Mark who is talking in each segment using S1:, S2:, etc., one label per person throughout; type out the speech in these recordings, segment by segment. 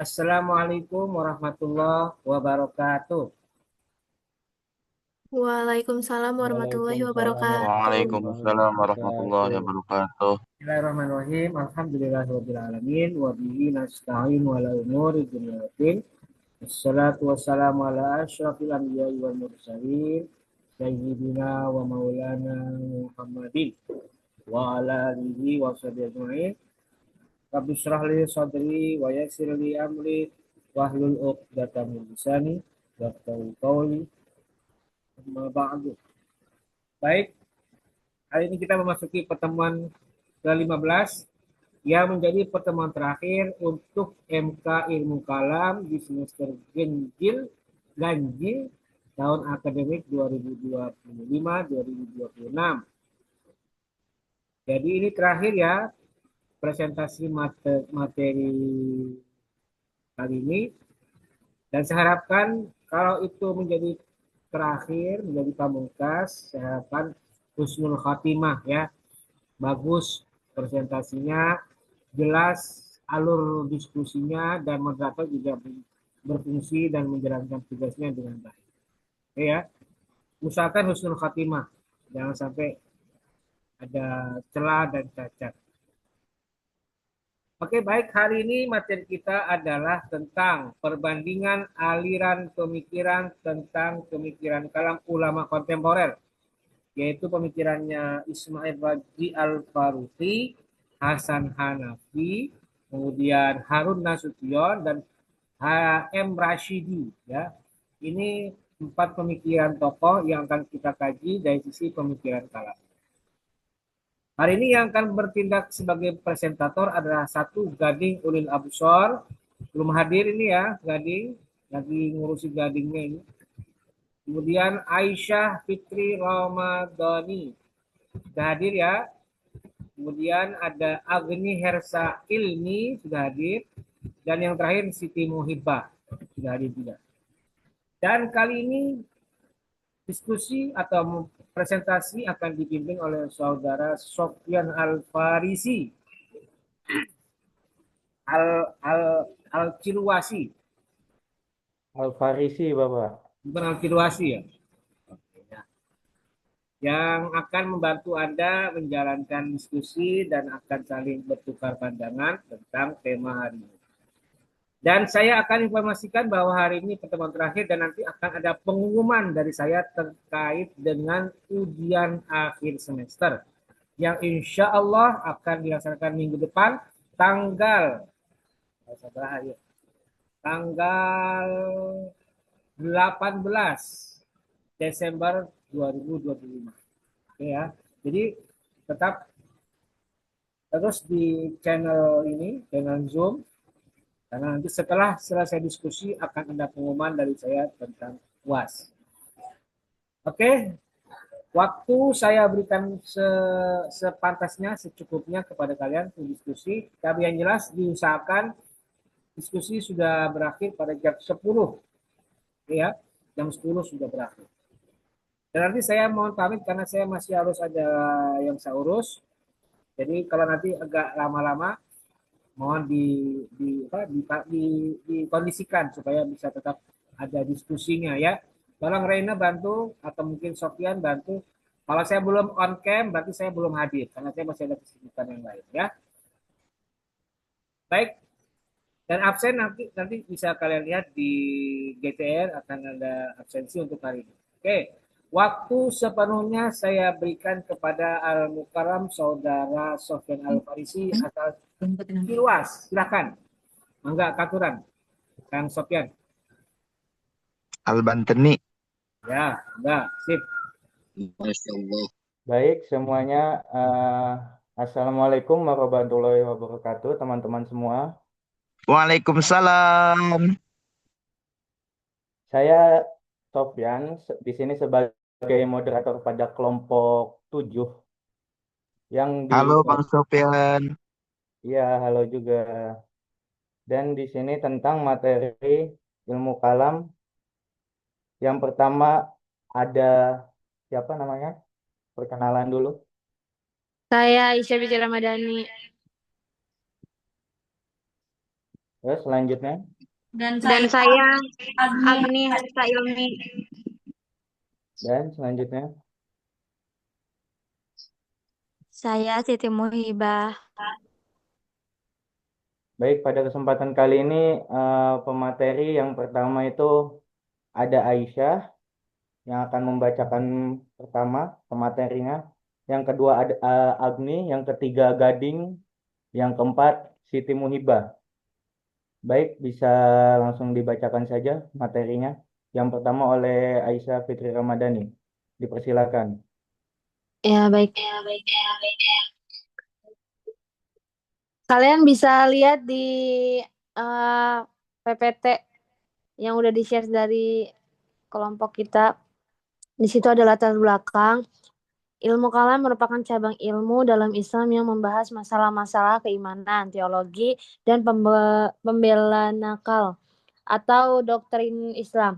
S1: Assalamualaikum warahmatullahi wabarakatuh.
S2: Waalaikumsalam warahmatullahi
S1: Waalaikumsalam
S2: wabarakatuh.
S1: warahmatullahi
S3: Waalaikumsalam warahmatullahi
S1: wabarakatuh.
S3: wabarakatuh.
S1: Bismillahirrahmanirrahim. Alhamdulillahirabbil alamin wa bihi nasta'in wa ala umuri dunya waddin. Wassalatu wassalamu ala asyrafil anbiya'i wal mursalin sayyidina wa maulana Muhammadin wa ala alihi wa sahbihi ajma'in. Rabbi shrah li sadri wa yassir li amri wahlul 'uqdatam min lisani yafqahu qawli. Amma ba'du. Baik, hari ini kita memasuki pertemuan ke-15 yang menjadi pertemuan terakhir untuk MK Ilmu Kalam di semester Ganjil tahun akademik 2025-2026. Jadi ini terakhir ya presentasi materi kali ini, dan saya harapkan kalau itu menjadi terakhir, menjadi pamungkas, saya harapkan husnul khatimah ya. Bagus presentasinya, jelas alur diskusinya, dan moderator juga berfungsi dan menjalankan tugasnya dengan baik. Oke ya, usahakan husnul khatimah, jangan sampai ada celah dan cacat. Oke, baik, hari ini materi kita adalah tentang perbandingan aliran pemikiran tentang pemikiran kalam ulama kontemporer, yaitu pemikirannya Ismail Raji Al-Faruqi, Hasan Hanafi, kemudian Harun Nasution, dan H.M. Rashidi. Ya, ini empat pemikiran tokoh yang akan kita kaji dari sisi pemikiran kalam. Hari ini yang akan bertindak sebagai presentator adalah satu Gading Ulil Absor. Belum hadir ini ya, Gading. Lagi ngurusi Gadingnya ini. Kemudian Aisyah Fitri Ramadhani. Sudah hadir ya. Kemudian ada Agni Hersa Ilmi, sudah hadir. Dan yang terakhir Siti Muhibah, sudah hadir juga. Dan kali ini diskusi atau presentasi akan dipimpin oleh saudara Sofyan Al-Farisi. Al Al Al Cilwasi,
S3: Al-Farisi, Bapak.
S1: bukan Al Cilwasi ya. Yang akan membantu Anda menjalankan diskusi dan akan saling bertukar pandangan tentang tema hari ini. Dan saya akan informasikan bahwa hari ini pertemuan terakhir dan nanti akan ada pengumuman dari saya terkait dengan ujian akhir semester yang insya Allah akan dilaksanakan minggu depan tanggal tanggal 18 Desember 2025. Oke ya. Jadi tetap terus di channel ini dengan Zoom, karena nanti setelah selesai diskusi akan ada pengumuman dari saya tentang UAS. Oke, waktu saya berikan sepantasnya, secukupnya kepada kalian untuk diskusi. Tapi yang jelas diusahakan diskusi sudah berakhir pada jam 10. Ya, jam 10 sudah berakhir. Dan nanti saya mohon pamit karena saya masih harus ada yang saya urus. Jadi kalau nanti agak lama-lama, mohon dikondisikan supaya bisa tetap ada diskusinya ya. Tolong Reina bantu atau mungkin Sofian bantu. Kalau saya belum on cam berarti saya belum hadir karena saya masih ada kesibukan yang lain ya. Baik, dan absen nanti nanti bisa kalian lihat di GTR akan ada absensi untuk hari ini. Oke, waktu sepenuhnya saya berikan kepada Al Mukarram Saudara Sofyan Al Farisi asal Ciluas. Silakan. Mangga katuran, Kang Sofyan.
S3: Al-Banteni.
S1: Ya, enggak, sip.
S3: Masya Allah. Baik, semuanya. Assalamualaikum warahmatullahi wabarakatuh, teman-teman semua.
S4: Waalaikumsalam.
S3: Saya Sofyan, di sini sebagai moderator pada kelompok 7 yang di
S4: Halo Bang Sofyan.
S3: ya, halo juga. Dan di sini tentang materi ilmu kalam. Yang pertama ada siapa namanya? Perkenalan dulu.
S2: Saya Aisyah Binti Ramadhani.
S3: Terus selanjutnya,
S2: Dan saya Agni Hasta Ilmi.
S3: dan selanjutnya.
S2: Saya Siti Muhibah.
S3: Baik, pada kesempatan kali ini pemateri yang pertama itu ada Aisyah yang akan membacakan pertama pematerinya. Yang kedua ada Agni, yang ketiga Gading, yang keempat Siti Muhibah. Baik, bisa langsung dibacakan saja materinya. Yang pertama oleh Aisyah Fitri Ramadhani. Dipersilakan.
S2: Ya, baik. Kalian bisa lihat di PPT yang udah di-share dari kelompok kita. Di situ ada latar belakang. Ilmu kalam merupakan cabang ilmu dalam Islam yang membahas masalah-masalah keimanan, teologi, dan pembelaan akal atau doktrin Islam.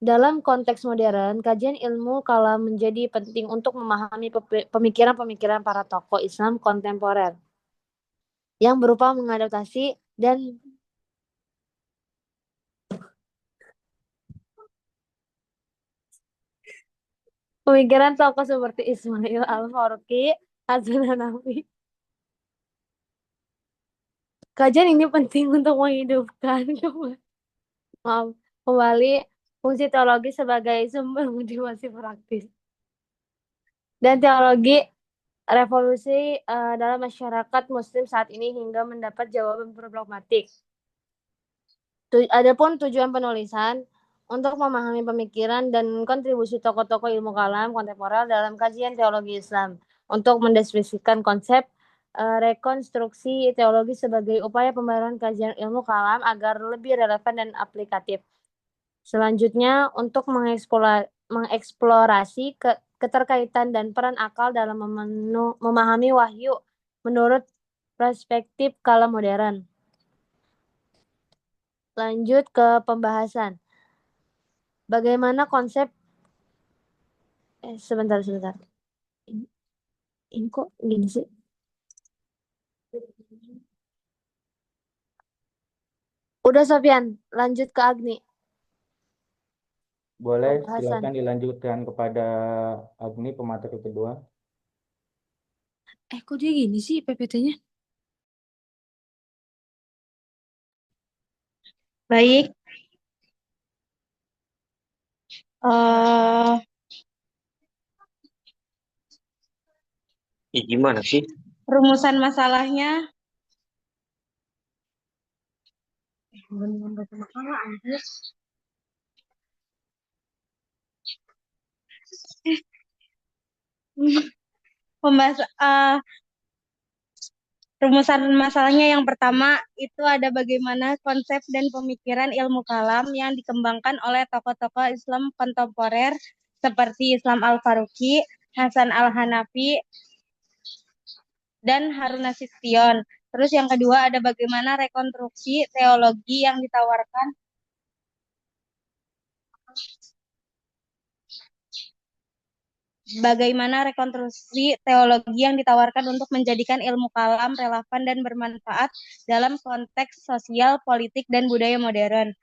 S2: Dalam konteks modern, kajian ilmu kalam menjadi penting untuk memahami pemikiran-pemikiran para tokoh Islam kontemporer yang berupa mengadaptasi dan pemikiran tokoh seperti Ismail Al-Faruqi, Hasan Hanafi. Kajian ini penting untuk menghidupkan kembali fungsi teologi sebagai sumber motivasi praktis dan teologi revolusi dalam masyarakat Muslim saat ini hingga mendapat jawaban problematik. Adapun tujuan penulisan untuk memahami pemikiran dan kontribusi tokoh-tokoh ilmu kalam kontemporer dalam kajian teologi Islam untuk mendeskripsikan konsep rekonstruksi teologi sebagai upaya pembaruan kajian ilmu kalam agar lebih relevan dan aplikatif. Selanjutnya, untuk mengeksplorasi keterkaitan dan peran akal dalam memahami wahyu menurut perspektif kalam modern. Lanjut ke pembahasan. Bagaimana konsep sebentar. Ini kok gini sih? Udah Sofyan, lanjut ke Agni.
S3: Boleh,
S2: Pembahasan.
S3: silakan dilanjutkan kepada Agni, pemateri kedua.
S2: Kok dia gini sih PPT-nya? Baik.
S4: Gimana sih?
S2: Rumusan masalahnya. Rumusan masalahnya yang pertama itu ada bagaimana konsep dan pemikiran ilmu kalam yang dikembangkan oleh tokoh-tokoh Islam kontemporer seperti Islam Al-Faruqi, Hasan Al-Hanafi, dan Harun Nasution. Terus yang kedua ada bagaimana rekonstruksi teologi yang ditawarkan untuk menjadikan ilmu kalam relevan dan bermanfaat dalam konteks sosial, politik, dan budaya modern.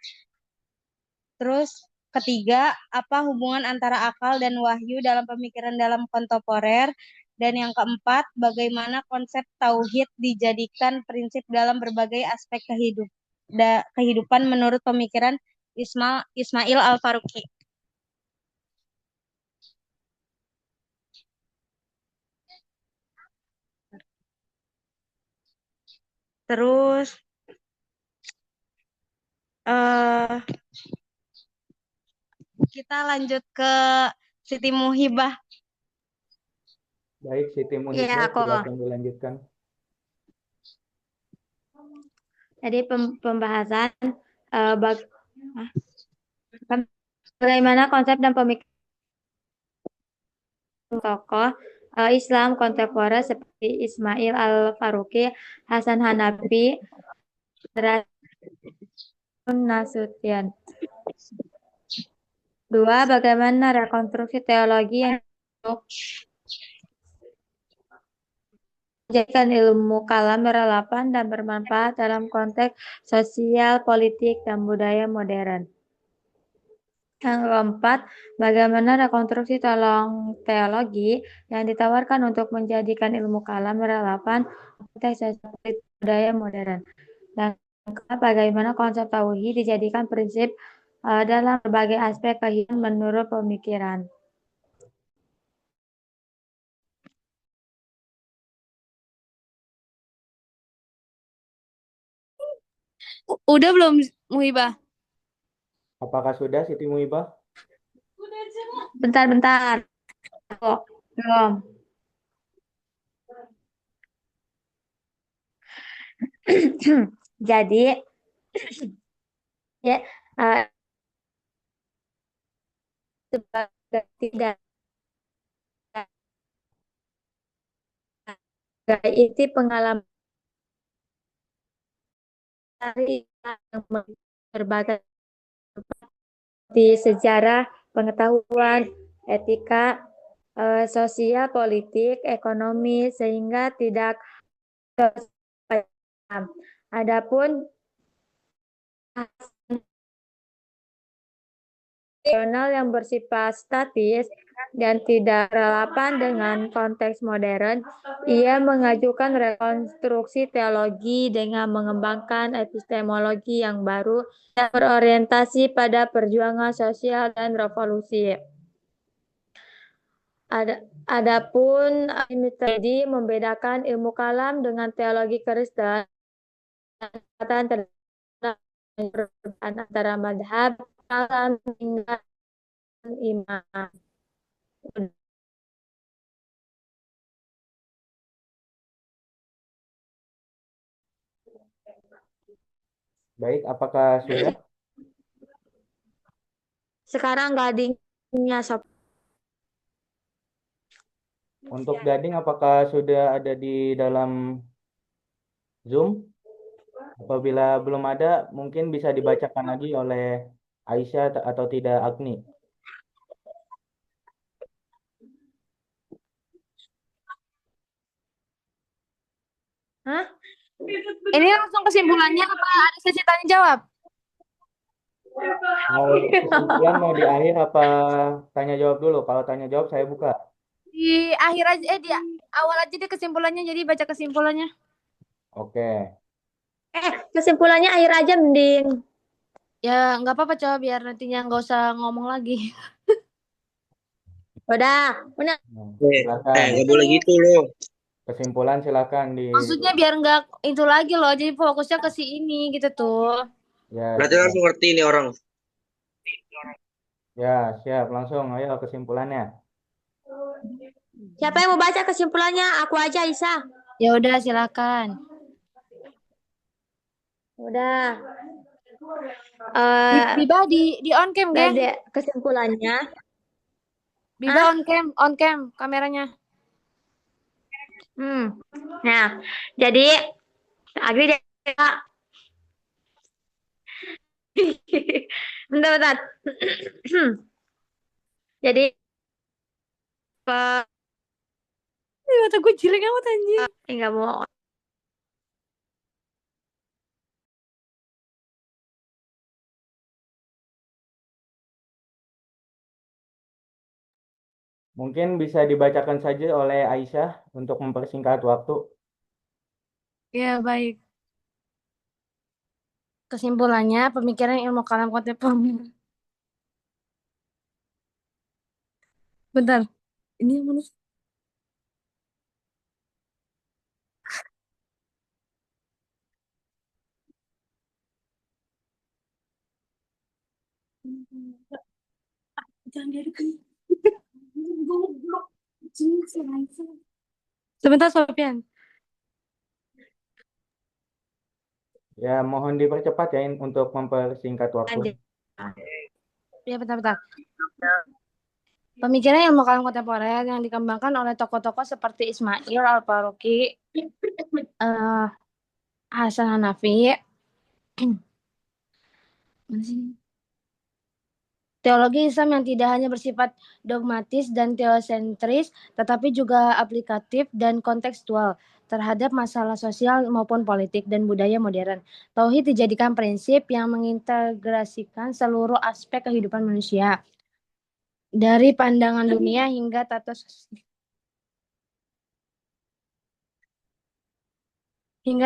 S2: Terus ketiga, apa hubungan antara akal dan wahyu dalam pemikiran dalam kontemporer? Dan yang keempat, bagaimana konsep tauhid dijadikan prinsip dalam berbagai aspek kehidupan menurut pemikiran Ismail Al-Faruqi. Terus kita lanjut ke Siti Muhibah.
S3: Baik, Siti Muhibah, silakan dilanjutkan.
S2: Jadi pembahasan bagaimana konsep dan pemikiran tokoh Islam kontemporer seperti Ismail Al-Faruqi, Hasan Hanafi, Harun Nasution. Dua, bagaimana rekonstruksi teologi yang
S4: menjadikan ilmu kalam relevan dan bermanfaat dalam konteks sosial, politik, dan budaya modern. Yang keempat, bagaimana rekonstruksi teologi yang ditawarkan untuk menjadikan ilmu kalam relevan konteks sosial, politik, dan budaya modern. Dan keempat, bagaimana konsep tauhid dijadikan prinsip dalam berbagai aspek kehidupan menurut pemikiran.
S2: Udah belum, Muhibah?
S3: Apakah sudah Siti Muibah?
S4: Bentar. Oh, belum. Jadi, ya, sebagai tidak itu pengalaman yang berbagai di sejarah, pengetahuan, etika, sosial, politik, ekonomi, sehingga tidak paham. Adapun rasional yang bersifat statis dan tidak relevan dengan konteks modern, ia mengajukan rekonstruksi teologi dengan mengembangkan epistemologi yang baru yang berorientasi pada perjuangan sosial dan revolusi. Adapun Al-Mu'tazili membedakan ilmu kalam dengan teologi Kristen antara madhab kalam hingga iman.
S3: Baik, apakah sudah?
S4: Sekarang gadingnya sob.
S3: Untuk Gading, apakah sudah ada di dalam Zoom? Apabila belum ada, mungkin bisa dibacakan lagi oleh Aisyah atau tidak Agni.
S4: Hah?
S2: Ini langsung kesimpulannya apa ada sesi tanya jawab?
S3: Mau kesimpulan mau di akhir apa tanya jawab dulu? Kalau tanya jawab saya buka.
S2: Di akhir aja, di awal aja deh kesimpulannya, jadi baca kesimpulannya.
S3: Oke.
S4: Kesimpulannya akhir aja mending.
S2: Ya nggak apa-apa coba biar nantinya nggak usah ngomong lagi.
S4: Udah.
S3: Silakan.
S5: Nggak boleh gitu loh.
S3: Kesimpulan silakan di.
S2: Maksudnya biar nggak itu lagi loh, jadi fokusnya ke si ini gitu tuh.
S3: Ya,
S5: Berarti
S3: siap.
S5: langsung ngerti nih orang.
S3: Ya, siap. Langsung, ayo kesimpulannya.
S4: Siapa yang mau baca kesimpulannya? Aku aja, Isa.
S2: Ya udah silakan.
S4: Udah.
S2: Biba di on cam, geng.
S4: Kesimpulannya.
S2: Biba on cam kameranya.
S4: Nah, jadi Agri bentar. Jadi
S2: Mata gue jelek amat anjing.
S4: Enggak mau.
S3: Mungkin bisa dibacakan saja oleh Aisyah untuk mempersingkat waktu.
S2: Ya, baik. Kesimpulannya, pemikiran ilmu kalam kontemporer. Bentar. Ini yang mana? Jangan diadukan. Sebentar, Sofian.
S3: Ya, mohon dipercepat ya untuk mempersingkat waktu.
S2: Ya, bentar. Pemikiran ilmu kalam kontemporer yang dikembangkan oleh tokoh-tokoh seperti Ismail Al-Faruqi, Hasan Hanafi, teologi Islam yang tidak hanya bersifat dogmatis dan teosentris, tetapi juga aplikatif dan kontekstual. terhadap masalah sosial maupun politik dan budaya modern. Tauhid dijadikan prinsip yang mengintegrasikan seluruh aspek kehidupan manusia, dari pandangan dunia hingga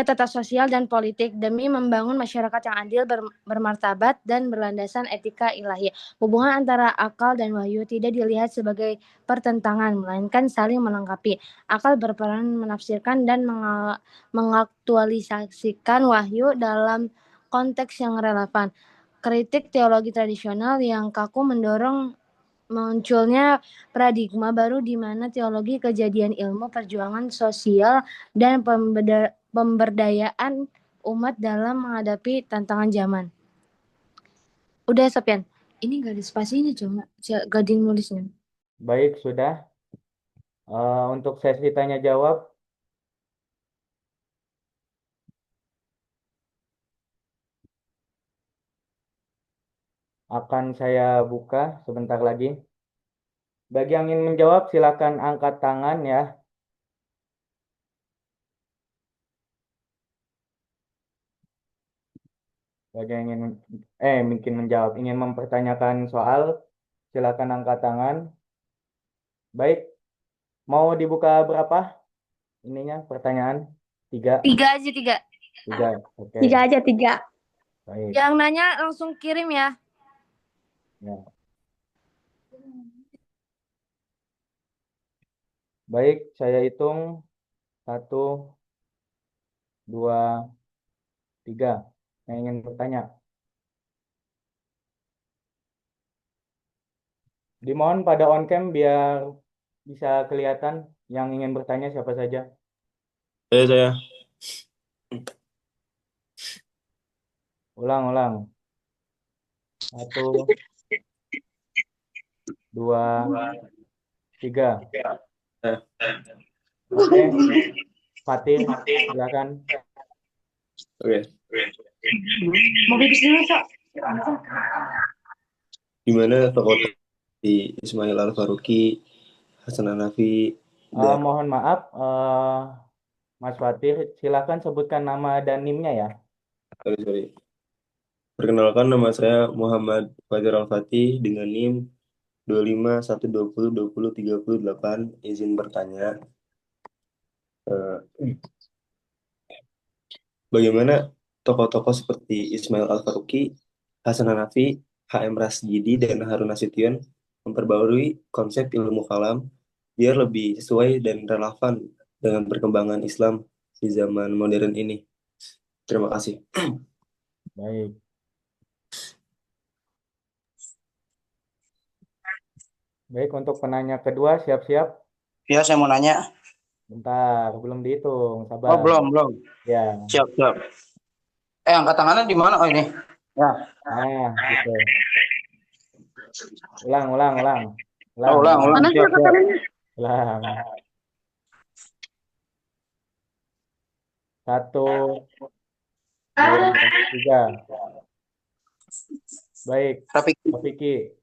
S2: tata sosial dan politik demi membangun masyarakat yang adil, bermartabat, dan berlandasan etika ilahi. Hubungan antara akal dan wahyu tidak dilihat sebagai pertentangan, melainkan saling melengkapi. Akal berperan menafsirkan dan mengaktualisasikan wahyu dalam konteks yang relevan. Kritik teologi tradisional yang kaku mendorong munculnya paradigma baru di mana teologi kejadian ilmu, perjuangan sosial, dan pemberdayaan umat dalam menghadapi tantangan zaman. Udah, Sopian. Ini gak ada spasinya, cuma gading nulisnya.
S3: Baik, sudah. Untuk sesi tanya jawab, akan saya buka sebentar lagi. Bagi yang ingin menjawab, silakan angkat tangan ya. Bagi yang ingin menjawab, ingin mempertanyakan soal, silakan angkat tangan. Baik, mau dibuka berapa ininya pertanyaan? 3?
S2: 3 aja, 3.
S3: 3, oke.
S4: 3 aja, 3.
S3: Baik.
S2: Yang nanya langsung kirim ya.
S3: Ya. Baik, saya hitung 1, 2, 3. Yang ingin bertanya. Dimohon pada on cam biar bisa kelihatan yang ingin bertanya siapa saja.
S5: Saya.
S3: Ulang. 1, 2, 3. Oke, Fatir, silakan.
S5: Oke.
S2: Mau pipis dulu, Sok.
S5: Gimana tokoh di Ismail Al-Faruqi, Hasan Hanafi, dan
S3: Mohon maaf, Mas Fatir, silakan sebutkan nama dan NIM-nya ya.
S5: sorry. Perkenalkan, nama saya Muhammad Fajar Al-Fatih dengan NIM 2512022038. Izin bertanya, bagaimana tokoh-tokoh seperti Ismail Al-Faruqi, Hasan Hanafi, HM Rasgidi, dan Harun Nasution memperbarui konsep ilmu kalam biar lebih sesuai dan relevan dengan perkembangan Islam di zaman modern ini? Terima kasih.
S3: Baik. Baik, untuk penanya kedua, siap-siap.
S6: Ya, saya mau nanya.
S3: Bentar, belum dihitung, sabar.
S6: Oh, belum.
S3: Ya.
S6: Siap. Angkat tangannya di mana? Oh, ini. Ya.
S3: Nah, gitu. Ulang.
S6: Ulang.
S2: Siap.
S3: Ulang. 1, 2, 3. Baik, Rafiki.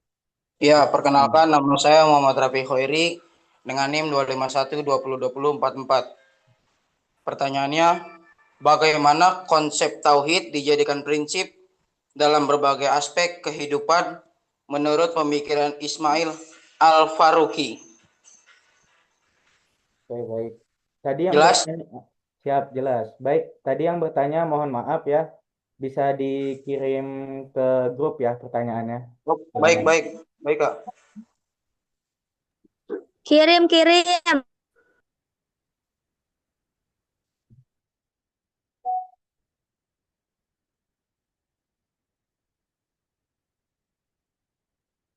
S6: Ya, perkenalkan nama saya Muhammad Rafi Khairi dengan NIM 251202044. Pertanyaannya, bagaimana konsep tauhid dijadikan prinsip dalam berbagai aspek kehidupan menurut pemikiran Ismail Al-Faruqi?
S3: Oke, baik. Tadi yang
S6: Jelas?
S3: Siap, jelas. Baik, tadi yang bertanya mohon maaf ya. Bisa dikirim ke grup ya pertanyaannya.
S6: Oh, baik, Kak.
S4: Kirim.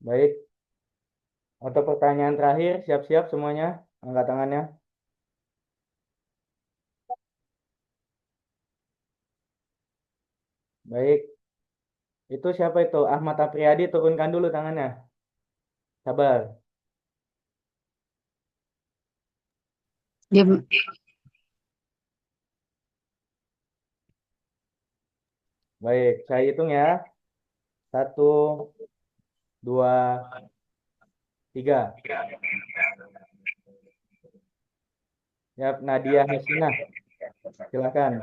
S3: Baik. Untuk pertanyaan terakhir, siap-siap semuanya. Angkat tangannya. Baik. Itu siapa itu? Ahmad Apriyadi, turunkan dulu tangannya. Sabar. Baik, saya hitung ya. 1, 2, 3. Ya, Nadia Hasanah, silakan.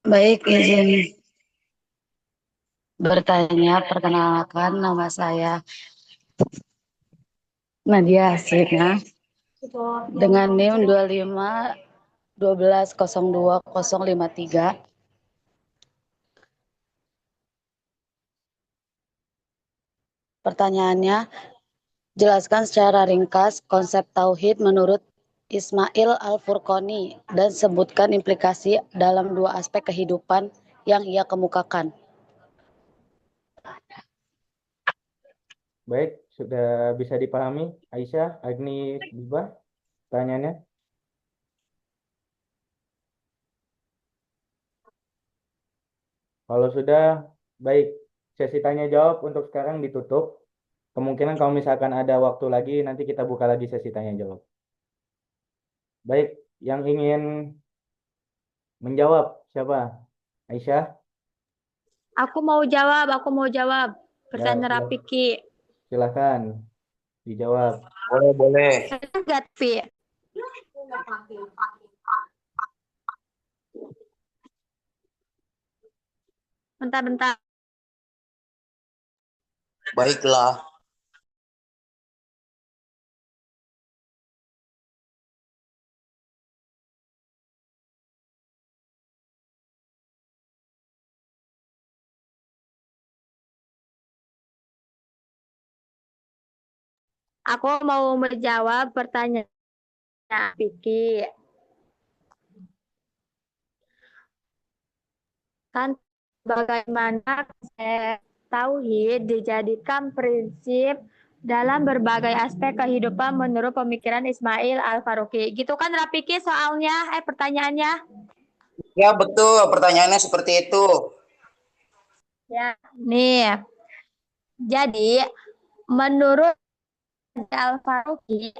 S7: Baik, izin bertanya. Perkenalkan, nama saya Nadia Hasina dengan NIM 25 1202053. Pertanyaannya, jelaskan secara ringkas konsep tauhid menurut Ismail Al-Furqani dan sebutkan implikasi dalam dua aspek kehidupan yang ia kemukakan.
S3: Baik, sudah bisa dipahami Aisyah, Agni, Biba, pertanyaannya? Kalau sudah, baik, sesi tanya jawab untuk sekarang ditutup. Kemungkinan kalau misalkan ada waktu lagi, nanti kita buka lagi sesi tanya jawab. Baik, yang ingin menjawab siapa? Aisyah?
S4: Aku mau jawab. Pertanyaan
S3: Ya,
S4: Rafiki.
S3: silakan dijawab.
S6: Boleh.
S4: Enggak, Pi. Bentar.
S6: Baiklah.
S4: Aku mau menjawab pertanyaan Rafiki. Kan bagaimana konsep tauhid dijadikan prinsip dalam berbagai aspek kehidupan menurut pemikiran Ismail Al-Faruqi. Gitu kan Rafiki soalnya, pertanyaannya?
S6: Ya, betul. Pertanyaannya seperti itu.
S4: Ya, nih. Jadi, menurut Al-Faruqi,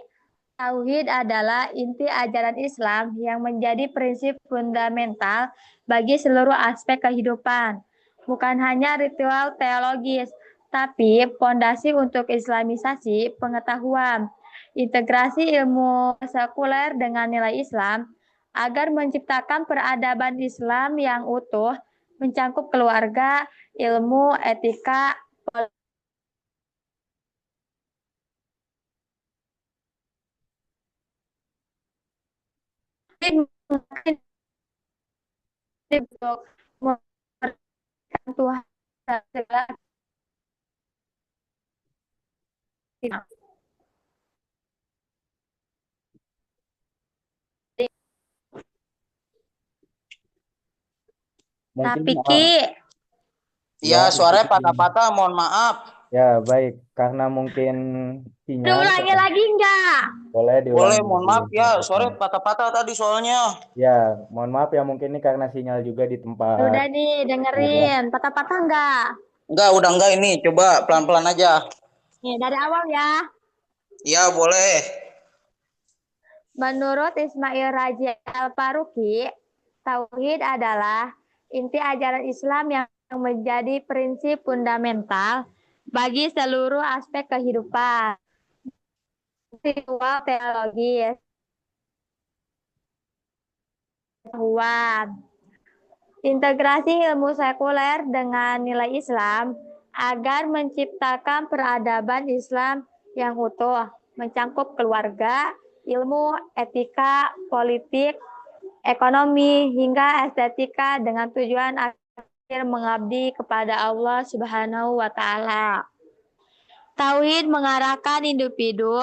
S4: tauhid adalah inti ajaran Islam yang menjadi prinsip fundamental bagi seluruh aspek kehidupan. Bukan hanya ritual teologis, tapi fondasi untuk islamisasi pengetahuan, integrasi ilmu sekuler dengan nilai Islam, agar menciptakan peradaban Islam yang utuh, mencakup keluarga, ilmu, etika, untuk memerankan Tuhan segala
S3: Mungkin
S4: Tapi Ki,
S6: Ya, suaranya patah-patah. Mohon maaf.
S3: ya baik, karena mungkin sinyal
S4: diulangi lagi enggak?
S3: boleh
S6: Boleh,
S3: diulangi
S6: mohon
S3: lagi.
S6: maaf ya. Suaranya patah-patah tadi soalnya.
S3: Ya, mohon maaf ya mungkin ini karena sinyal juga di tempat.
S4: Udah nih, dengerin. Patah-patah enggak?
S6: Udah enggak ini. Coba pelan-pelan aja.
S4: Nih, dari awal ya.
S6: Ya, boleh.
S4: Menurut Ismail Raji Al-Faruqi, tauhid adalah inti ajaran Islam yang menjadi prinsip fundamental bagi seluruh aspek kehidupan. Ritual teologis, pengetahuan, integrasi ilmu sekuler dengan nilai Islam agar menciptakan peradaban Islam yang utuh, mencakup keluarga, ilmu, etika, politik, ekonomi, hingga estetika dengan tujuan akhir mengabdi kepada Allah Subhanahu wa Ta'ala. Tauhid mengarahkan individu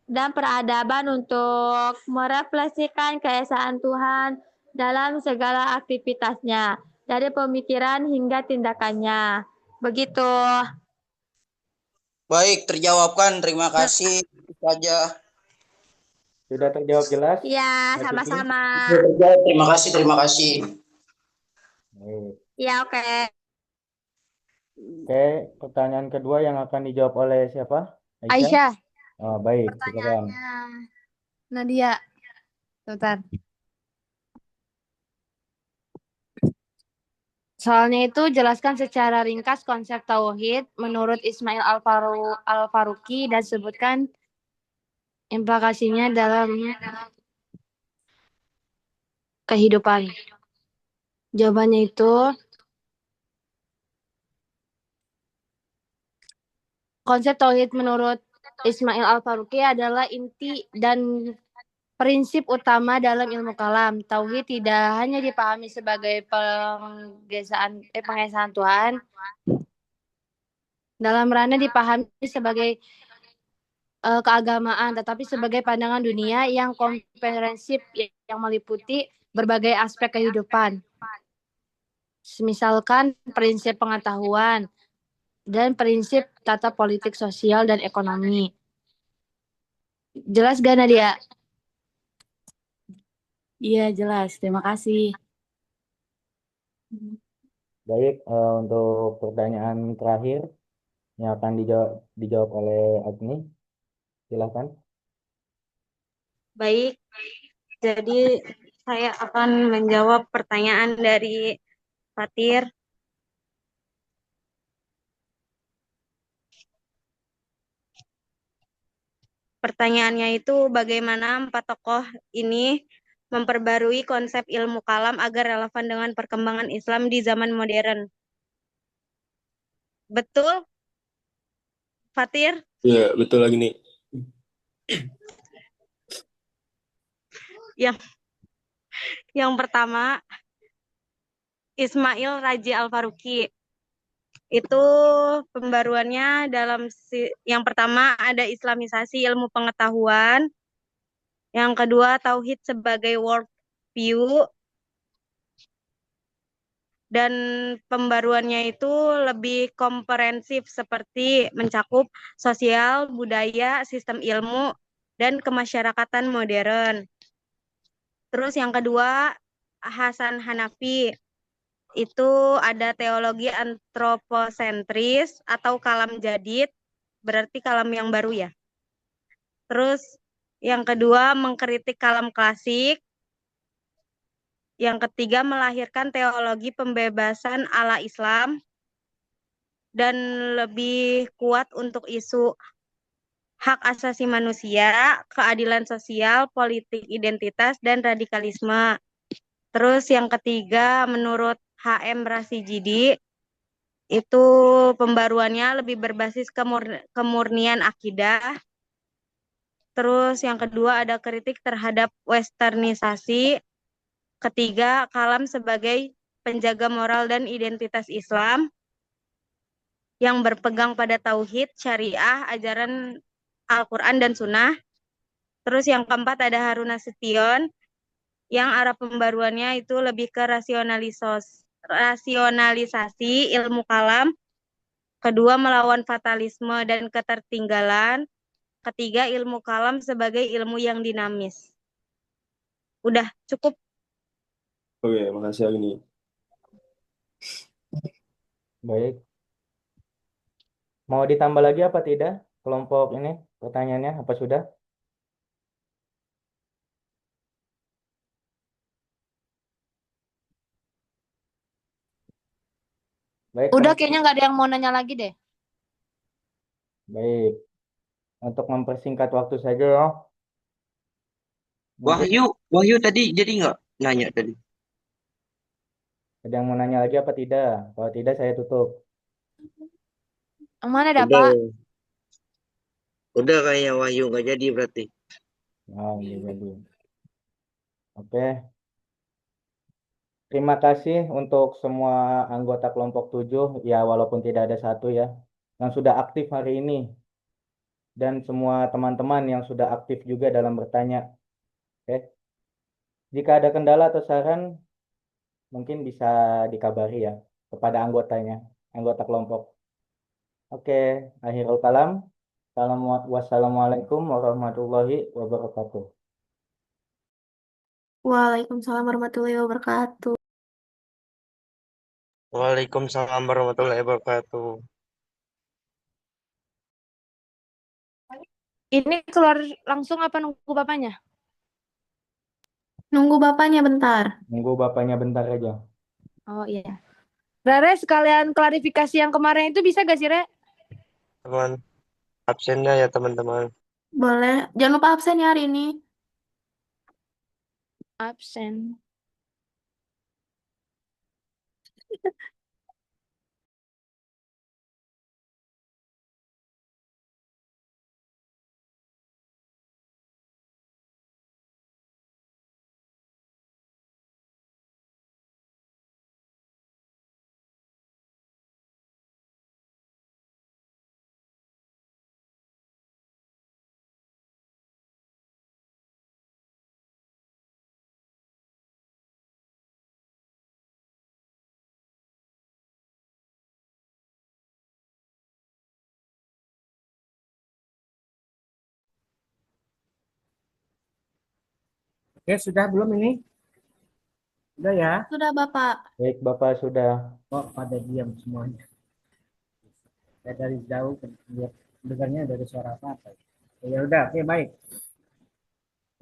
S4: dan peradaban untuk merefleksikan keesaan Tuhan dalam segala aktivitasnya, dari pemikiran hingga tindakannya. Begitu.
S6: Baik, terjawabkan. Terima kasih. Itu saja.
S3: Sudah terjawab jelas?
S4: Ya,
S3: Mbak Kiki?
S4: sama-sama.
S6: Terima kasih.
S3: Baik.
S4: Ya, oke.
S3: Oke, pertanyaan kedua yang akan dijawab oleh siapa?
S2: Aisyah,
S3: Oh, baik, silakan.
S2: pertanyaannya Nadia. Sebentar. Soalnya itu jelaskan secara ringkas konsep tauhid menurut Ismail Al-Faruqi dan sebutkan implikasinya dalam kehidupan. Jawabannya itu konsep tauhid menurut Ismail Al-Faruqi adalah inti dan prinsip utama dalam ilmu kalam. Tauhid tidak hanya dipahami sebagai pengesaan Tuhan, dalam ranah dipahami sebagai keagamaan, tetapi sebagai pandangan dunia yang komprehensif yang meliputi berbagai aspek kehidupan. Misalkan prinsip pengetahuan dan prinsip tata politik sosial dan ekonomi. Jelas gak, Nadia?
S8: Iya, jelas. Terima kasih.
S3: Baik, untuk pertanyaan terakhir yang akan dijawab oleh Agni, silakan.
S9: Baik, jadi saya akan menjawab pertanyaan dari Fatir. Pertanyaannya itu bagaimana 4 tokoh ini memperbarui konsep ilmu kalam agar relevan dengan perkembangan Islam di zaman modern. Betul, Fatir?
S5: Iya, betul lagi nih.
S9: Yang pertama, Ismail Raji Al-Faruqi. Itu pembaruannya yang pertama ada islamisasi ilmu pengetahuan, yang kedua tauhid sebagai world view, dan pembaruannya itu lebih komprehensif seperti mencakup sosial, budaya, sistem ilmu, dan kemasyarakatan modern. Terus yang kedua, Hasan Hanafi. Itu ada teologi antroposentris atau kalam jadid, berarti kalam yang baru ya. Terus yang kedua, mengkritik kalam klasik. Yang ketiga, melahirkan teologi pembebasan ala Islam dan lebih kuat untuk isu hak asasi manusia, keadilan sosial, politik identitas, dan radikalisme. Terus yang ketiga, menurut H.M. Rasyidi, itu pembaruannya lebih berbasis kemurnian akidah. Terus yang kedua ada kritik terhadap westernisasi. Ketiga, kalam sebagai penjaga moral dan identitas Islam yang berpegang pada tauhid, syariah, ajaran Al-Quran dan Sunnah. Terus yang keempat ada Harun Nasution yang arah pembaruannya itu lebih ke rasionalisasi ilmu kalam. Kedua, melawan fatalisme dan ketertinggalan. Ketiga, ilmu kalam sebagai ilmu yang dinamis. Udah, cukup.
S5: Oke, makasih Agni.
S3: Baik. Mau ditambah lagi apa tidak kelompok ini pertanyaannya? Apa sudah? Baik,
S2: Udah, kayaknya nggak ada yang mau nanya lagi deh.
S3: baik. Untuk mempersingkat waktu saja ya. Mungkin
S6: Wahyu tadi jadi nggak nanya tadi?
S3: ada yang mau nanya lagi apa tidak? Kalau tidak saya tutup.
S2: Yang mana ada,
S6: Udah,
S2: Pak?
S6: udah kayaknya Wahyu nggak jadi berarti.
S3: Oh, iya, jadi. Oke. Terima kasih untuk semua anggota kelompok 7 ya, walaupun tidak ada satu ya yang sudah aktif hari ini, dan semua teman-teman yang sudah aktif juga dalam bertanya. Oke. Jika ada kendala atau saran mungkin bisa dikabari ya kepada anggota kelompok. Oke, akhirul kalam. Wassalamualaikum warahmatullahi wabarakatuh.
S8: Waalaikumsalam warahmatullahi wabarakatuh.
S6: Waalaikumsalam warahmatullahi wabarakatuh.
S2: Ini keluar langsung apa nunggu bapaknya?
S8: Nunggu bapaknya bentar.
S3: Nunggu bapaknya bentar aja.
S2: Oh iya. Rere, sekalian klarifikasi yang kemarin itu bisa gak sih, Re?
S6: Teman absennya ya teman-teman.
S8: Boleh. Jangan lupa absen ya hari ini.
S2: Absen.
S1: Oke, sudah belum ini? Sudah ya?
S8: Sudah, Bapak.
S3: Baik, Bapak sudah.
S1: Kok pada diam semuanya? Saya dari jauh lihat dengarnya dari suara apa? Ya udah, oke baik.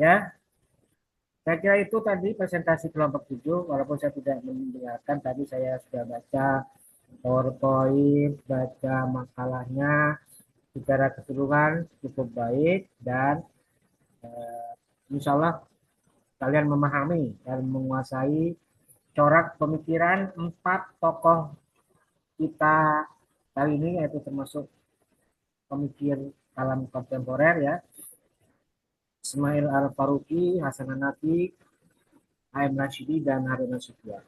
S1: Ya, saya kira itu tadi presentasi kelompok 7. Walaupun saya tidak mendengarkan, tadi saya sudah baca PowerPoint, baca makalahnya secara keseluruhan cukup baik dan insya Allah kalian memahami dan menguasai corak pemikiran 4 tokoh kita kali ini, yaitu termasuk pemikir kalam kontemporer ya, Ismail Al-Faruqi, Hasan Hanafi, A.M. Rashidi, dan Harun Nasution.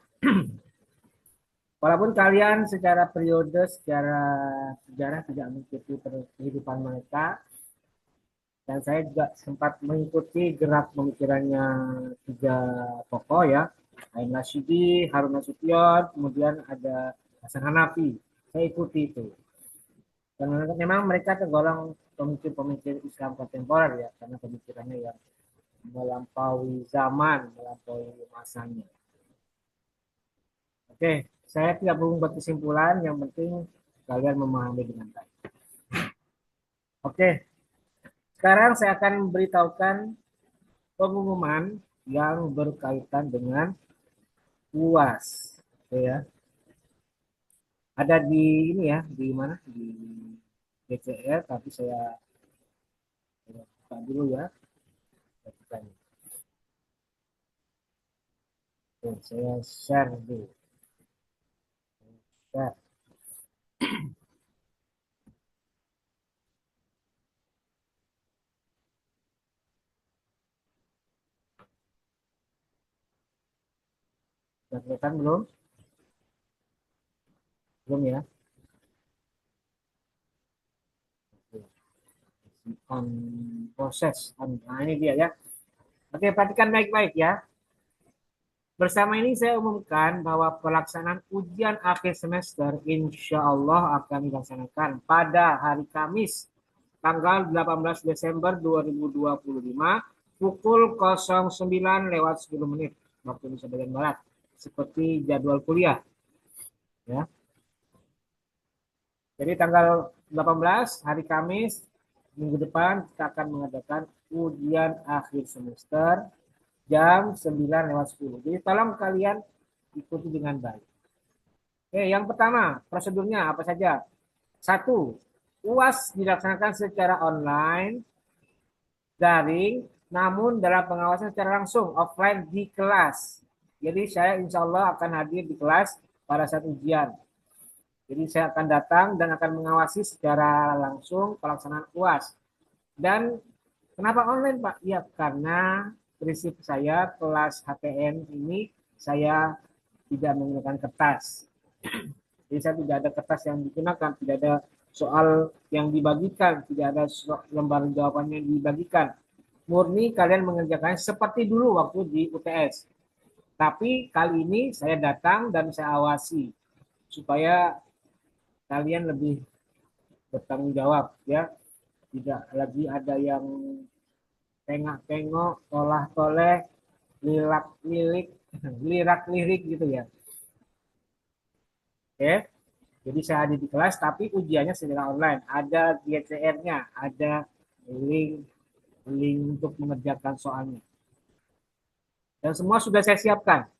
S1: Walaupun kalian secara periode, secara sejarah tidak mengikuti kehidupan mereka, dan saya juga sempat mengikuti gerak pemikirannya 3 tokoh ya, A.M. Rashidi, Harun Nasution, kemudian ada Hasan Hanafi. Saya ikuti itu. Dan memang mereka tergolong pemikir-pemikir Islam kontemporer ya, karena pemikirannya yang melampaui zaman, melampaui masanya. Oke, saya tidak perlu buat kesimpulan, yang penting kalian memahami dengan baik. Oke, sekarang saya akan memberitahukan pengumuman yang berkaitan dengan UAS. Oke ya. Ada di ini ya, di mana? Di DCR, tapi saya buka dulu ya. Oke, saya share dulu. Share. Sudah kelihatan belum? Belum ya? On proses. Nah, ini dia ya. Oke, perhatikan baik-baik ya. Bersama ini saya umumkan bahwa pelaksanaan ujian akhir semester insya Allah akan dilaksanakan pada hari Kamis tanggal 18 Desember 2025 pukul 09:10 waktu Indonesia bagian Barat, seperti jadwal kuliah. Ya. Jadi tanggal 18 hari Kamis minggu depan kita akan mengadakan ujian akhir semester jam 9:10. Jadi tolong kalian ikuti dengan baik. Oke, yang pertama, prosedurnya apa saja? 1. UAS dilaksanakan secara online, daring, namun dalam pengawasan secara langsung, offline di kelas. Jadi saya insya Allah akan hadir di kelas pada saat ujian. Jadi saya akan datang dan akan mengawasi secara langsung pelaksanaan UAS. Dan kenapa online, Pak? Ya, karena prinsip saya kelas HTN ini saya tidak menggunakan kertas. Jadi saya tidak ada kertas yang digunakan, tidak ada soal yang dibagikan, tidak ada lembar jawabannya yang dibagikan. Murni kalian mengerjakannya seperti dulu waktu di UTS. Tapi kali ini saya datang dan saya awasi supaya kalian lebih bertanggung jawab ya. Tidak lagi ada yang tengok-tengok, tolah-toleh, lirak-lirik, lirak-lirik gitu ya. Oke, jadi saya hadir di kelas, tapi ujiannya secara online. Ada GCR-nya, ada link untuk mengerjakan soalnya. Dan semua sudah saya siapkan.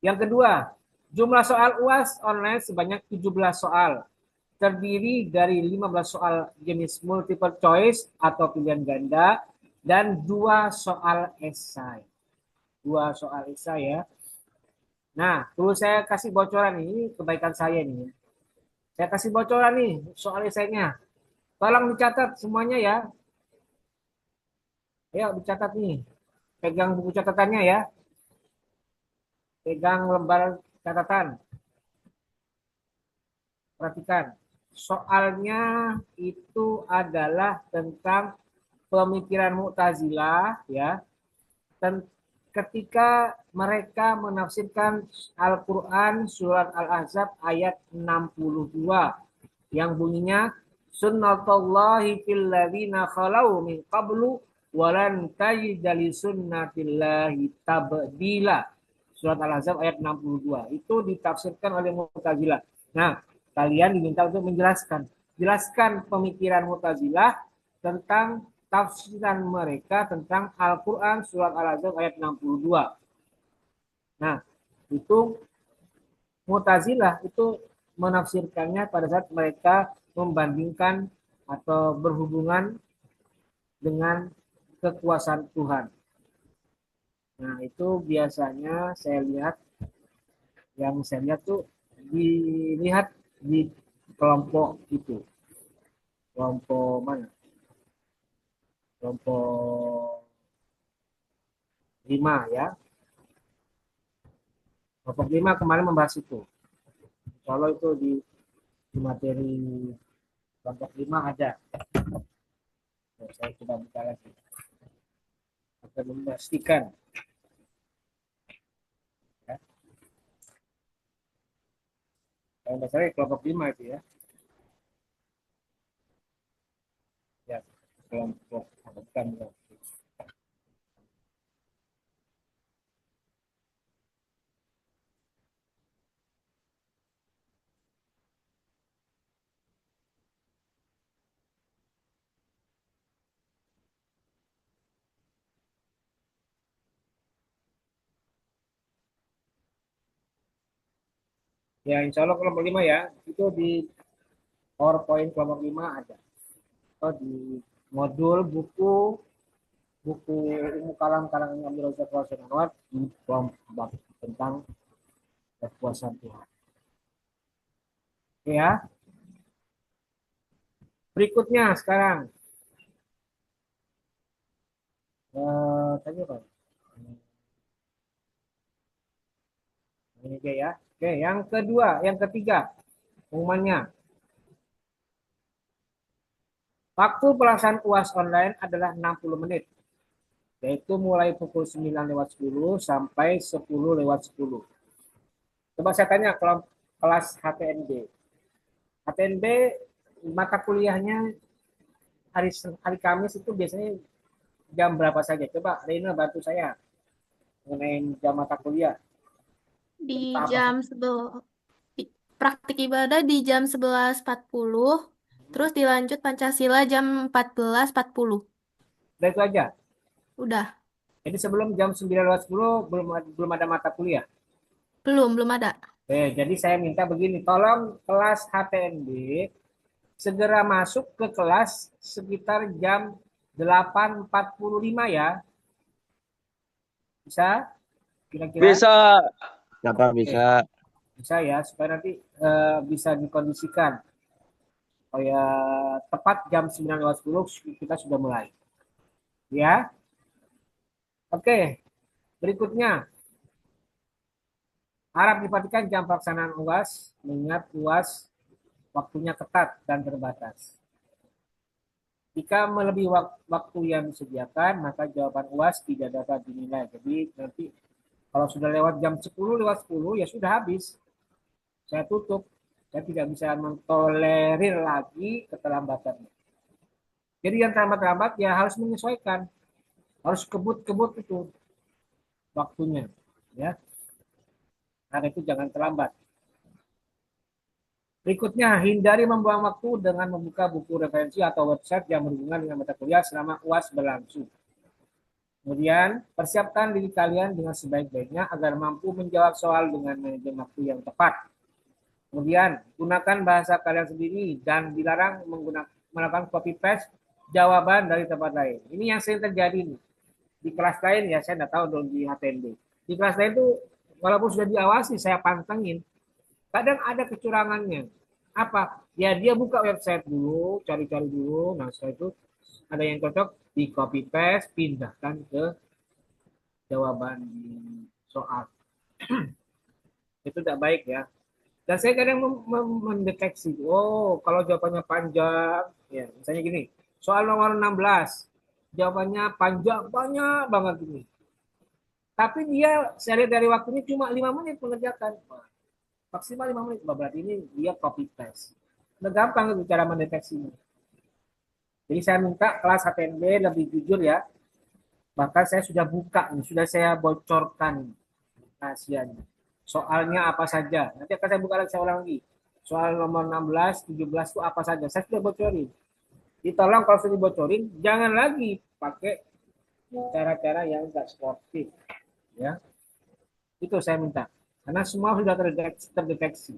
S1: Yang kedua, jumlah soal UAS online sebanyak 17 soal. terdiri dari 15 soal jenis multiple choice atau pilihan ganda dan 2 soal esai. 2 soal esai ya. Nah, perlu saya kasih bocoran ini kebaikan saya nih. Saya kasih bocoran nih soal esainya. Tolong dicatat semuanya ya. Ayo dicatat nih. Pegang buku catatannya ya. Pegang lembar catatan. Perhatikan. Soalnya itu adalah tentang pemikiran Mu'tazilah ya. Ketika mereka menafsirkan Al-Quran surat Al-Ahzab ayat 62 yang bunyinya sunnatullahi fil ladzina khalau min qablu walan tajida li sunnatillahi tabdila. Surat Al-Ahzab ayat 62. Itu ditafsirkan oleh Mu'tazilah. Nah, kalian diminta untuk jelaskan pemikiran Mu'tazilah tentang tafsiran mereka tentang Al-Quran surat Al-Ahzab ayat 62. Nah, itu Mu'tazilah itu menafsirkannya pada saat mereka membandingkan atau berhubungan dengan kekuasaan Tuhan. Nah, itu biasanya saya lihat, tuh dilihat di kelompok itu. Kelompok mana? Kelompok 5 ya. Kelompok 5 kemarin membahas itu. Kalau itu di materi kelompok 5 ada. Saya coba buka lagi. Akan memastikan. Ya. Kalau dasarnya kelompok 5 itu ya. Ya, kelompok bukan. Ya, insya Allah kelompok 5 ya. Itu di PowerPoint kelompok 5 ada. Atau di modul buku ilmu kalam karangan Amir Raza Kawasan Anwar di kelompok tentang kekuasaan Tuhan. Oke ya. Berikutnya sekarang. Tanya apa? Ini aja ya. Oke, yang ketiga, pengumumannya. Waktu pelaksanaan UAS online adalah 60 menit. Yaitu mulai pukul 9:10 sampai 10:10. Coba saya tanya kelas HTNB. HTNB mata kuliahnya hari Kamis itu biasanya jam berapa saja? Coba Reina bantu saya mengenai jam mata kuliah.
S8: Di jam praktik ibadah di jam 11.40, terus dilanjut Pancasila jam 14.40.
S1: Udah itu aja.
S8: Udah.
S1: Jadi sebelum jam 9:10 belum ada mata kuliah.
S8: Belum ada.
S1: Jadi saya minta begini, tolong kelas HTNB segera masuk ke kelas sekitar jam 8.45 ya. Bisa? Kira-kira?
S10: Bisa. Kenapa bisa?
S1: Bisa ya, supaya nanti bisa dikondisikan. Supaya tepat jam 9:10 kita sudah mulai. Ya. Oke. Berikutnya. Harap diperhatikan jam pelaksanaan UAS, mengingat UAS waktunya ketat dan terbatas. Jika melebihi waktu yang disediakan, maka jawaban UAS tidak dapat dinilai. Jadi nanti kalau sudah lewat jam 10:10 ya sudah habis. Saya tutup. Saya tidak bisa mentolerir lagi keterlambatannya. Jadi yang terlambat-lambat ya harus menyesuaikan. Harus kebut-kebut itu waktunya. Ya. Karena itu jangan terlambat. Berikutnya, hindari membuang waktu dengan membuka buku referensi atau website yang berhubungan dengan mata kuliah selama UAS berlangsung. Kemudian, persiapkan diri kalian dengan sebaik-baiknya agar mampu menjawab soal dengan manajemen waktu yang tepat. Kemudian gunakan bahasa kalian sendiri dan dilarang melakukan copy paste jawaban dari tempat lain. Ini yang sering terjadi nih. Di kelas lain ya saya nggak tahu dong di HTMB. Di kelas lain tuh walaupun sudah diawasi saya pantengin, kadang ada kecurangannya. Apa? Ya dia buka website dulu, cari-cari dulu. Nah setelah itu ada yang cocok di copy paste, pindahkan ke jawaban soal. Itu tidak baik ya. Dan saya kadang mendeteksi, oh kalau jawabannya panjang, ya misalnya gini, soal nomor 16, jawabannya panjang banyak banget ini. Tapi dia saya lihat dari waktunya cuma 5 menit mengerjakan. Maksimal 5 menit, berarti ini dia copy paste. Udah gampang itu cara mendeteksinya. Jadi saya minta kelas HTMB lebih jujur ya. Bahkan saya sudah buka, sudah saya bocorkan rahasianya. Soalnya apa saja. Nanti akan saya buka lagi, saya ulang lagi. Soal nomor 16, 17 itu apa saja. Saya sudah bocorin. Ditolong kalau sudah dibocorin, jangan lagi pakai cara-cara yang enggak sportif. Ya. Itu saya minta. Karena semua sudah terdeteksi.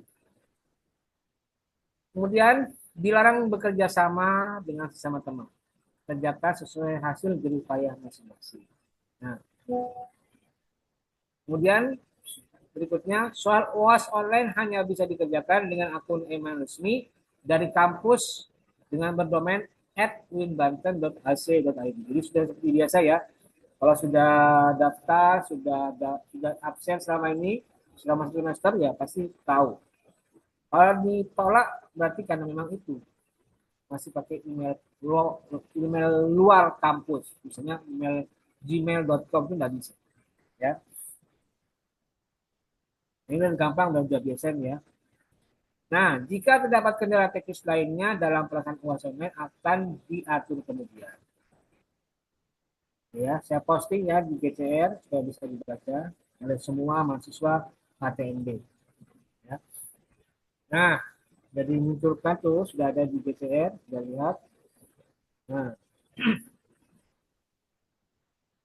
S1: Kemudian dilarang bekerja sama dengan sesama teman. Kerjakan sesuai hasil jerih payah masing-masing. Nah, kemudian berikutnya, soal UAS online hanya bisa dikerjakan dengan akun email resmi dari kampus dengan berdomain @winbanten.ac.id. Jadi sudah seperti biasa ya. Kalau sudah daftar, sudah absen selama ini, sudah masuk semester ya pasti tahu. Kalau ditolak berarti karena memang itu masih pakai email luar kampus, misalnya email gmail.com itu nggak bisa. Ya. Ini kan gampang dan sudah biasa ya. Nah, jika terdapat kendala teknis lainnya dalam pelaksanaan UAS online akan diatur kemudian. Ya, saya posting ya di GCR supaya bisa dibaca oleh semua mahasiswa HTMB. Ya. Nah, jadi munculkan tuh sudah ada di GCR, sudah lihat. Nah,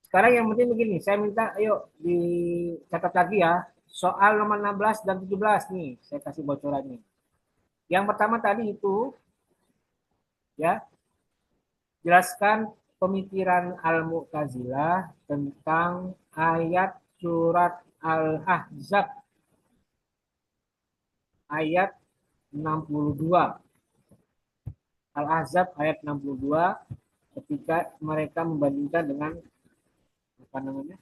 S1: sekarang yang penting begini, saya minta ayo dicatat lagi ya. Soal nomor 16 dan 17 nih, saya kasih bocorannya. Yang pertama tadi itu ya, jelaskan pemikiran Al-Mu'tazilah tentang ayat surat Al-Ahzab ayat 62. Al-Ahzab ayat 62 ketika mereka membandingkan dengan apa namanya?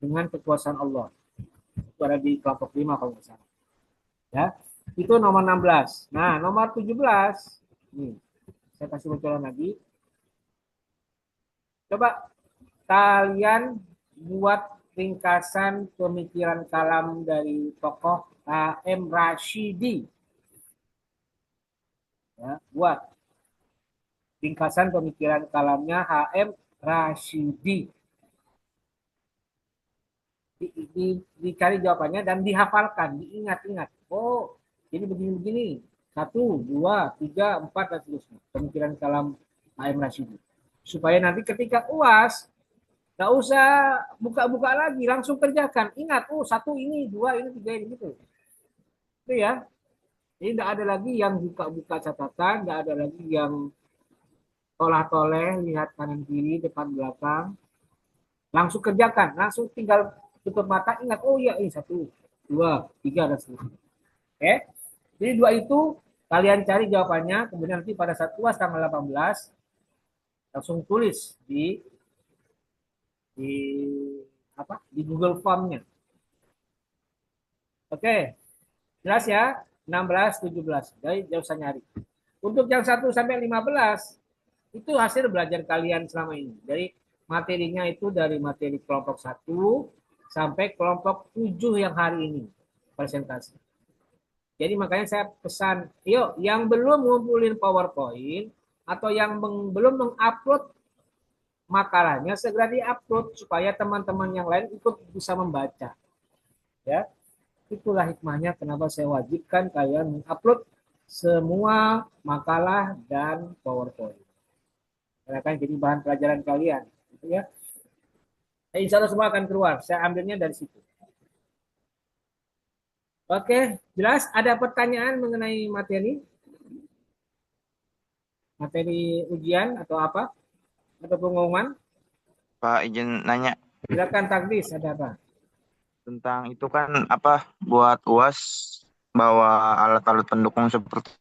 S1: Dengan kekuasaan Allah. Itu ada di kelompok 5 kalau nggak salah. Ya. Itu nomor 16. Nah, nomor 17 nih. Saya kasih bocoran lagi. Coba kalian buat ringkasan pemikiran kalam dari tokoh H.M. Rashidi. Ya, buat ringkasan pemikiran kalamnya H.M. Rashidi. Dicari jawabannya dan dihafalkan, diingat-ingat. Oh, jadi begini-begini. 1, 2, 3, 4 dan seterusnya. Pemikiran kalam H.M. Rashidi. Supaya nanti ketika UAS nggak usah buka-buka lagi, langsung kerjakan. Ingat, 1 ini, 2 ini, 3 ini gitu. Itu ya. Jadi tidak ada lagi yang buka-buka catatan, tidak ada lagi yang toleh-toleh, lihat kanan kiri, depan belakang. Langsung kerjakan, langsung tinggal tutup mata, ingat, oh iya, ini 1, 2, 3 dan seterusnya. Oke. Jadi 2 itu kalian cari jawabannya, kemudian nanti pada saat UAS tanggal 18 langsung tulis di Google Form-nya. Oke. Jelas ya? 16, 17. Jadi jauh usah nyari. Untuk yang 1 sampai 15 itu hasil belajar kalian selama ini. Jadi materinya itu dari materi kelompok 1 sampai kelompok 7 yang hari ini presentasi. Jadi makanya saya pesan, yuk yang belum ngumpulin PowerPoint atau yang belum mengupload makalahnya segera diupload supaya teman-teman yang lain ikut bisa membaca. Ya. Itulah hikmahnya kenapa saya wajibkan kalian mengupload semua makalah dan PowerPoint. Karena kan jadi bahan pelajaran kalian, gitu ya. Insya Allah semua akan keluar. Saya ambilnya dari situ. Oke, jelas. Ada pertanyaan mengenai materi? Materi ujian atau apa? Atau pengumuman?
S10: Pak izin nanya
S1: Silakan Takdis, ada apa?
S10: tentang itu kan apa buat UAS bawa alat-alat pendukung seperti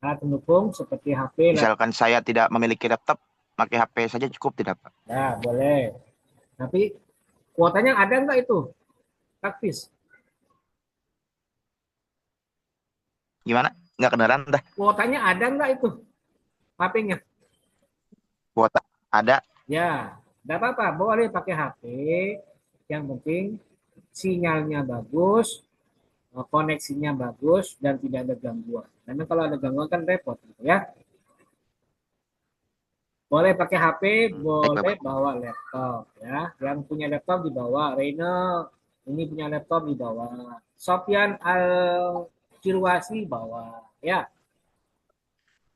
S1: Alat pendukung seperti HP,
S10: misalkan saya tidak memiliki laptop, pakai HP saja cukup tidak Pak?
S1: ya boleh. Tapi kuotanya ada nggak itu? Taktis.
S10: Gimana? Nggak kedengeran dah.
S1: Kuotanya ada nggak itu? HP-nya?
S10: Kuota ada.
S1: Ya, nggak apa-apa. Boleh pakai HP. Yang penting sinyalnya bagus, koneksinya bagus, dan tidak ada gangguan. Karena kalau ada gangguan kan repot, gitu ya. Boleh pakai HP, boleh bawa laptop, ya. Yang punya laptop dibawa. Reina, ini punya laptop dibawa. Sofyan Al-Cirwasi bawa, ya.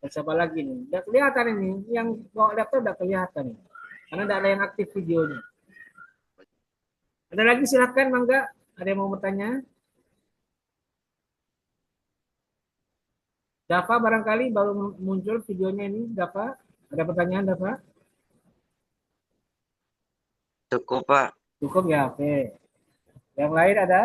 S1: Siapa lagi nih? Udah kelihatan ini. Yang bawa laptop udah kelihatan nih. Karena tidak ada yang aktif videonya. Ada lagi silahkan, Mangga. Ada yang mau bertanya? Dava barangkali baru muncul videonya ini. Dava, ada pertanyaan Dava?
S10: Cukup Pak.
S1: Cukup ya, oke. Yang lain ada?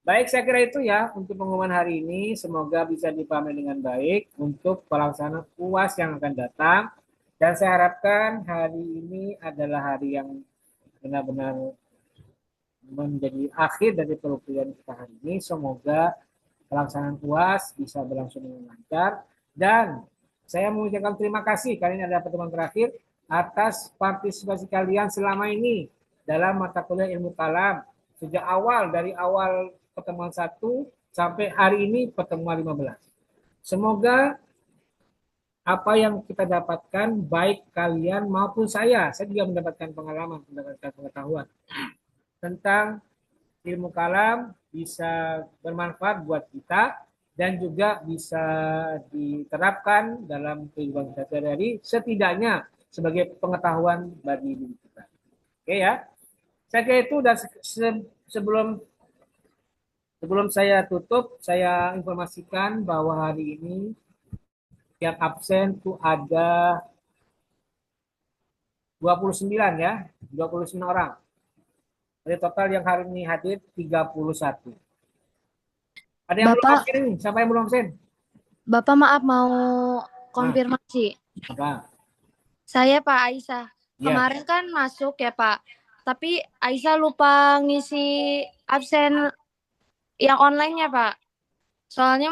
S1: Baik, saya kira itu ya untuk pengumuman hari ini. Semoga bisa dipahami dengan baik untuk pelaksanaan UAS yang akan datang. Dan saya harapkan hari ini adalah hari yang benar-benar menjadi akhir dari perkuliahan kita hari ini. Semoga pelaksanaan UAS bisa berlangsung dengan lancar. Dan saya mengucapkan terima kasih, kali ini adalah pertemuan terakhir, atas partisipasi kalian selama ini dalam mata kuliah ilmu kalam. Sejak awal, dari awal pertemuan 1 sampai hari ini pertemuan 15. Semoga apa yang kita dapatkan, baik kalian maupun saya juga mendapatkan pengalaman, mendapatkan pengetahuan tentang ilmu kalam bisa bermanfaat buat kita dan juga bisa diterapkan dalam kehidupan kita sehari-hari, setidaknya sebagai pengetahuan bagi diri kita. Oke ya. Saya kira itu, dan sebelum saya tutup, saya informasikan bahwa hari ini yang absen itu ada 29 ya, 29 orang. Dari total yang hari ini hadir 31. Ada yang belum absen nih? Siapa yang belum absen?
S2: Bapak maaf mau konfirmasi.
S1: Apa?
S2: Saya Pak Aisyah.
S1: Ya.
S2: Kemarin kan masuk ya Pak. Tapi Aisyah lupa ngisi absen yang online-nya Pak. Soalnya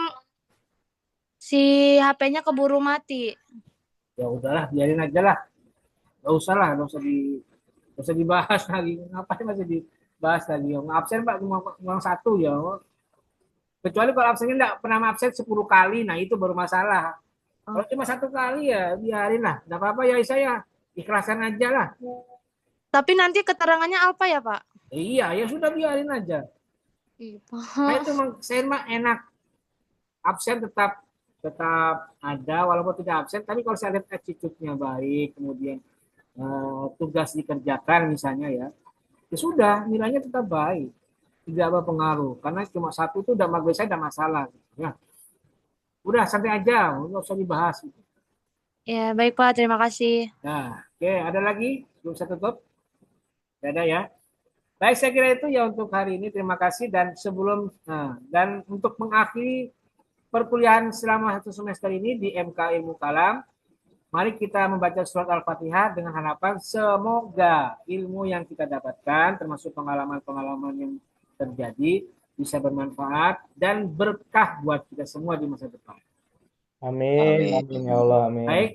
S2: si HP-nya keburu mati.
S1: Ya udahlah, biarin aja lah. Gak usah lah, gak usah dibahas lagi. Ngapain masih dibahas lagi? Yang absen Pak cuma 1 ya. Kecuali kalau absennya enggak pernah absen 10 kali, nah itu baru masalah. Kalau cuma 1 kali ya biarin lah. Enggak apa-apa ya saya. Ikhlaskan aja lah.
S2: Tapi nanti keterangannya apa ya Pak?
S1: Iya, ya sudah biarin aja. Nah itu saya mah enak. Absen tetap ada walaupun tidak absen, tapi kalau saya lihat attitude-nya baik, kemudian tugas dikerjakan misalnya ya sudah nilainya tetap baik, tidak berpengaruh, karena cuma 1 itu udah bagi saya tidak masalah ya. Udah santai aja, nggak usah dibahas gitu.
S2: Ya baik Pak, terima kasih.
S1: Nah, oke, ada lagi belum saya tutup? Tidak ada ya. Baik, saya kira itu ya untuk hari ini. Terima kasih, dan dan untuk mengakhiri perkuliahan selama 1 semester ini di MK Ilmu Kalam, mari kita membaca surat Al-Fatihah dengan harapan semoga ilmu yang kita dapatkan, termasuk pengalaman-pengalaman yang terjadi, bisa bermanfaat dan berkah buat kita semua di masa depan.
S3: Amin. Amin ya Allah. Amin.
S1: Baik,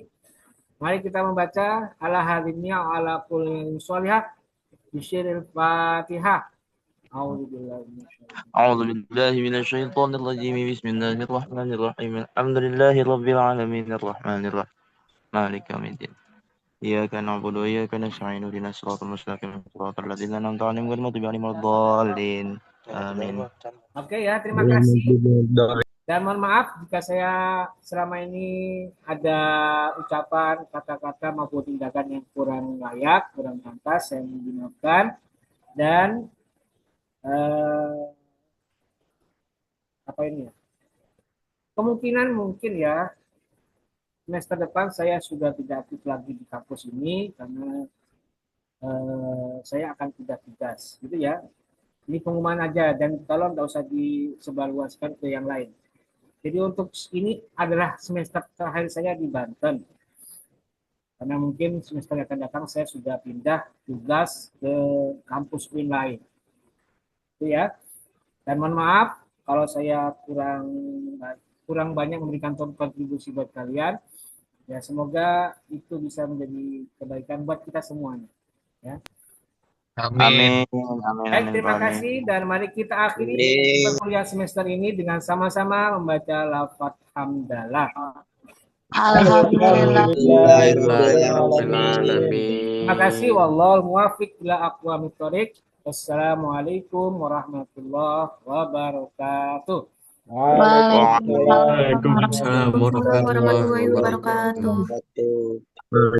S1: mari kita membaca ala hadiniya ala kulli sholihah bisyiril Fatihah.
S10: أعوذ بالله من الشيطان الرجيم بسم الله الرحمن الرحيم الحمد لله رب العالمين الرحمن الرحيم مالك يوم الدين إياك نعبد وإياك نستعين اهدنا الصراط المستقيم صراط الذين أنعمت عليهم غير المغضوب عليهم ولا الضالين آمين.
S1: Oke ya, terima kasih. Dan mohon maaf jika saya selama ini ada ucapan, kata-kata maupun tindakan yang kurang layak, kurang pantas, saya mohon dimaafkan. Dan apa ini ya? Kemungkinan mungkin ya semester depan saya sudah tidak aktif lagi di kampus ini karena saya akan pindah tugas, gitu ya. Ini pengumuman aja dan tolong nggak usah disebarluaskan ke yang lain. Jadi untuk ini adalah semester terakhir saya di Banten. Karena mungkin semester yang akan datang saya sudah pindah tugas ke kampus UIN lain. Itu ya. Dan mohon maaf kalau saya kurang banyak memberikan kontribusi buat kalian. Ya semoga itu bisa menjadi kebaikan buat kita semuanya. Ya.
S10: Amin.
S1: Baik, terima kasih dan mari kita akhiri perkuliahan semester ini dengan sama-sama membaca lafaz hamdalah.
S7: Alhamdulillah.
S1: Terima kasih. Wallahul muwaffiq ila aqwamit thoriq. Wassalamualaikum warahmatullahi wabarakatuh.
S7: Waalaikumsalam
S8: Waalaikumsalam warahmatullahi wabarakatuh.